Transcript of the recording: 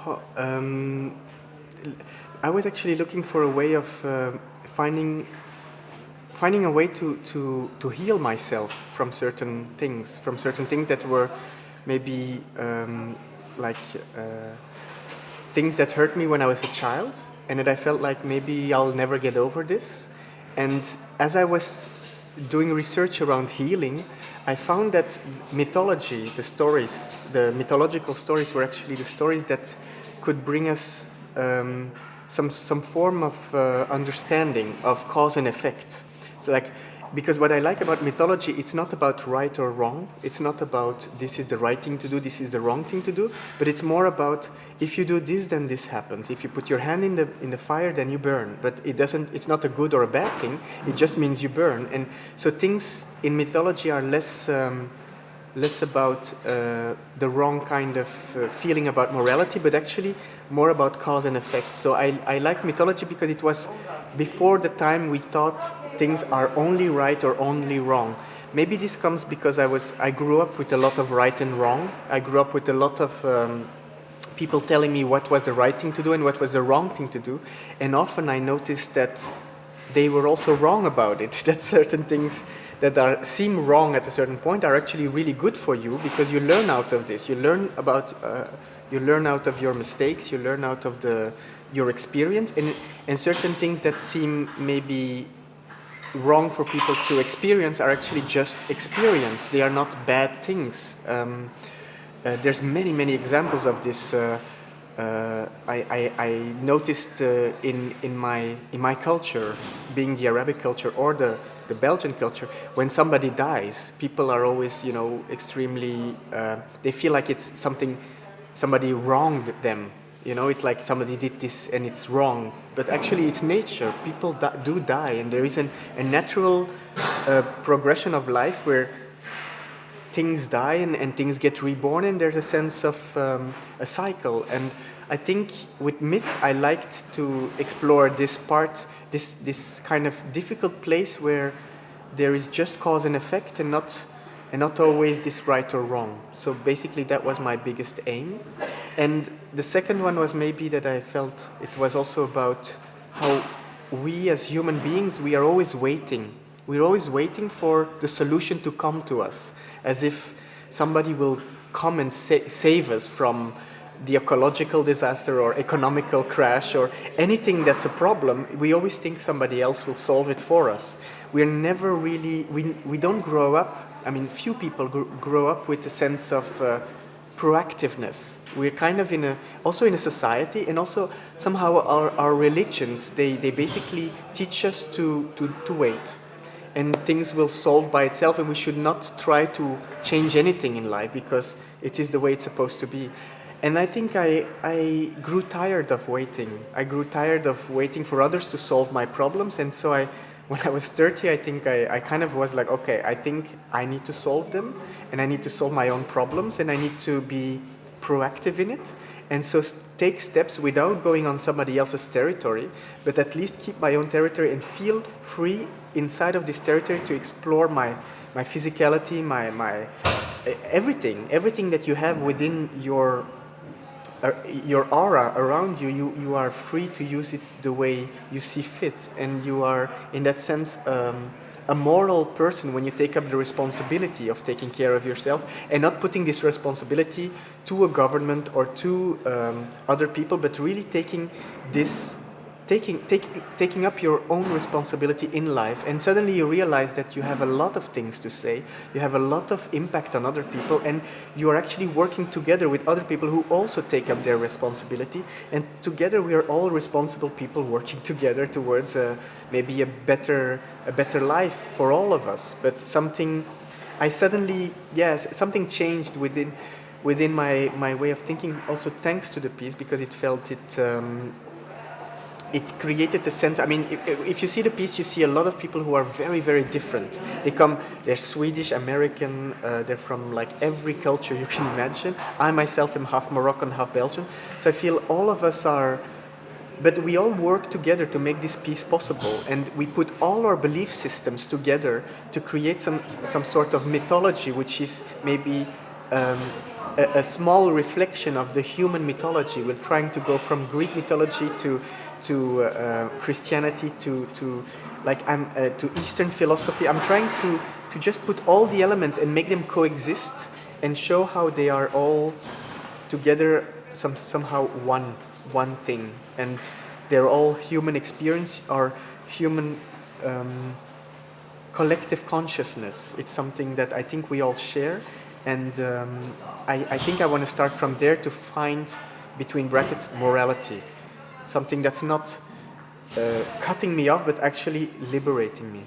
Ho- I was actually looking for a way of finding finding a way to heal myself from certain things that were maybe like things that hurt me when I was a child, and that I felt like maybe I'll never get over this. And as I was doing research around healing, I found that mythology, the mythological stories were actually the stories that could bring us some form of understanding of cause and effect. So like, because what I like about mythology, it's not about right or wrong. It's not about this is the right thing to do, this is the wrong thing to do. But it's more about if you do this, then this happens. If you put your hand in the fire, then you burn. But it doesn't. It's not a good or a bad thing. It just means you burn. And so things in mythology are less about the wrong kind of feeling about morality, but actually more about cause and effect. So I like mythology because it was before the time we thought things are only right or only wrong. Maybe this comes because I grew up with a lot of right and wrong. I grew up with a lot of people telling me what was the right thing to do and what was the wrong thing to do. And often I noticed that they were also wrong about it, that certain things that seem wrong at a certain point are actually really good for you because you learn out of this. You learn out of your mistakes, you learn out of your experience, and certain things that seem maybe wrong for people to experience are actually just experience. They are not bad things. There's many examples of this. I noticed in my culture, being the Arabic culture or the Belgian culture, when somebody dies, people are always, extremely. They feel like it's somebody wronged them. It's like somebody did this and it's wrong. But actually, it's nature. People do die, and there is a natural progression of life where things die and things get reborn, and there's a sense of a cycle. And I think with myth, I liked to explore this part, this kind of difficult place where there is just cause and effect, and not always this right or wrong. So basically, that was my biggest aim. And the second one was maybe that I felt it was also about how we as human beings, we are always waiting. We're always waiting for the solution to come to us, as if somebody will come and save us from the ecological disaster or economical crash or anything that's a problem. We always think somebody else will solve it for us. We're never really, we don't grow up, few people grow up with a sense of proactiveness. We're kind of also in a society, and also somehow our religions, they basically teach us to wait. And things will solve by itself, and we should not try to change anything in life because it is the way it's supposed to be. And I think I grew tired of waiting. I grew tired of waiting for others to solve my problems, and so when I was 30, I think I kind of was like, okay, I think I need to solve them, and I need to solve my own problems, and I need to be proactive in it, and so take steps without going on somebody else's territory, but at least keep my own territory and feel free inside of this territory to explore my physicality, my everything that you have within your aura around you. You are free to use it the way you see fit, and you are in that sense a moral person when you take up the responsibility of taking care of yourself and not putting this responsibility to a government or to other people, but really taking up your own responsibility in life. And suddenly you realize that you have a lot of things to say, you have a lot of impact on other people, and you are actually working together with other people who also take up their responsibility, and together we are all responsible people working together towards maybe a better life for all of us. But something changed within my way of thinking, also thanks to the piece, because it created a sense. If you see the piece, you see a lot of people who are very, very different. They're Swedish, American, they're from like every culture you can imagine. I myself am half Moroccan, half Belgian. So I feel all of us are, but we all work together to make this piece possible. And we put all our belief systems together to create some sort of mythology, which is maybe a small reflection of the human mythology. We're trying to go from Greek mythology to Christianity to Eastern philosophy. I'm trying to just put all the elements and make them coexist and show how they are all together somehow one thing, and they're all human experience or human collective consciousness. It's something that I think we all share, and I think I want to start from there to find, between brackets, morality, something that's not cutting me off but actually liberating me.